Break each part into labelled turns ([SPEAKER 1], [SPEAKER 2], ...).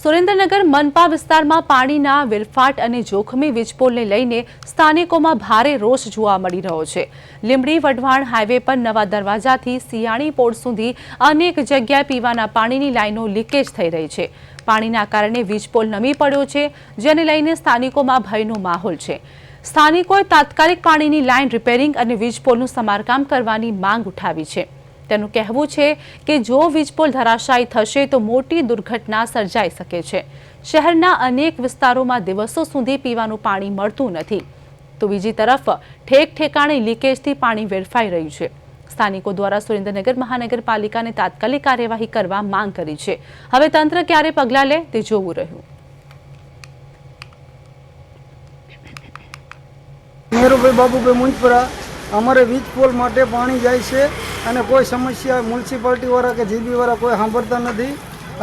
[SPEAKER 1] સુરેન્દ્રનગર મનપા વિસ્તારમાં પાણીના વેરફાટ અને જોખમી વીજપોલને લઈને સ્થાનિકોમાં ભારે રોષ જોવા મળી રહ્યો છે। લીંબડી વઢવાણ હાઈવે પર નવા દરવાજાથી સિયાણી પોળ સુધી અનેક જગ્યાએ પીવાના પાણીની લાઈનો લીકેજ થઈ રહી છે। પાણીના કારણે વીજપોલ નમી પડ્યો છે, જેને લઈને સ્થાનિકોમાં ભયનો માહોલ છે। સ્થાનિકોએ તાત્કાલિક પાણીની લાઈન રિપેરિંગ અને વીજપોલનું સમારકામ કરવાની માંગ ઉઠાવી છે। તેનું કહેવું છે કે જો વીજપોલ ધરાશાયી થશે તો મોટી દુર્ઘટના સર્જાઈ શકે છે। શહેરના અનેક વિસ્તારોમાં દિવસો સુધી પીવાનું પાણી મળતું નથી, તો બીજી તરફ ઠેક ઠેકાણે લીકેજથી પાણી વેરફાઈ રહ્યું છે। સ્થાનિકો દ્વારા સુરેન્દ્રનગર મહાનગરપાલિકાને તાત્કાલિક કાર્યવાહી કરવા માંગ કરી છે। હવે તંત્ર ક્યારે પગલાં લે તે જોવું રહ્યું।
[SPEAKER 2] મેરુભાઈ બાબુભાઈ મુંજપરા અમારે વીજ પોલ માટે પાણી જાય છે અને કોઈ સમસ્યા મ્યુનિસિપાલિટીવાળા કે જીબીવાળા કોઈ સાંભળતા નથી।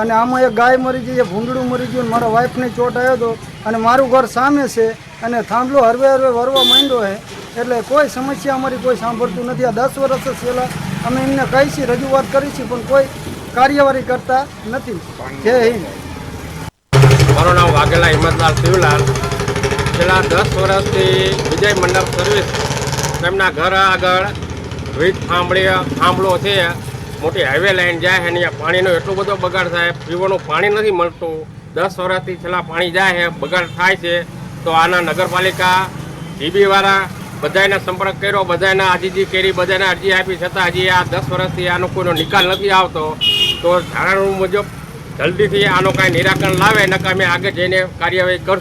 [SPEAKER 2] અને આમાં એક ગાય મરી ગઈ, ભૂંડડું મરી ગયું, મારા વાઈફને ચોટ આવ્યો હતો અને મારું ઘર સામે છે અને થાંભલો હરવે હરવે વરવા માંડ્યો છે, એટલે કોઈ સમસ્યા અમારી કોઈ સાંભળતું નથી। આ 10 વર્ષ પહેલાં અમે એમને કહી છીએ, રજૂઆત કરી છે, પણ કોઈ કાર્યવાહી કરતા નથી। જય હિન્દ।
[SPEAKER 3] મારું નામ વાઘેલા હિંમતલાલ શિવલાલ। છેલ્લા 10 વર્ષથી વિજય મંડપ સર્વિસ તેમના ઘર આગળ વીજ થાંભલો છે, મોટી હાઈવે લાઈન જાય છે, અહીંયા પાણીનો એટલો બધો બગાડ થાય, પીવાનું પાણી નથી મળતું। 10 વર્ષથી છેલ્લા પાણી જાય છે, બગાડ થાય છે, તો આના નગરપાલિકા જીબીવાળા બધાને સંપર્ક કર્યો, બધાને આજીજી કરી, બધાને અરજી આપી, છતાં હજી આ 10 વર્ષથી આનો કોઈનો નિકાલ નથી આવતો। તો ધારણા મુજબ જલ્દીથી આનો કાંઈ નિરાકરણ લાવે, નકર અમે આગળ જઈને કાર્યવાહી કરશું।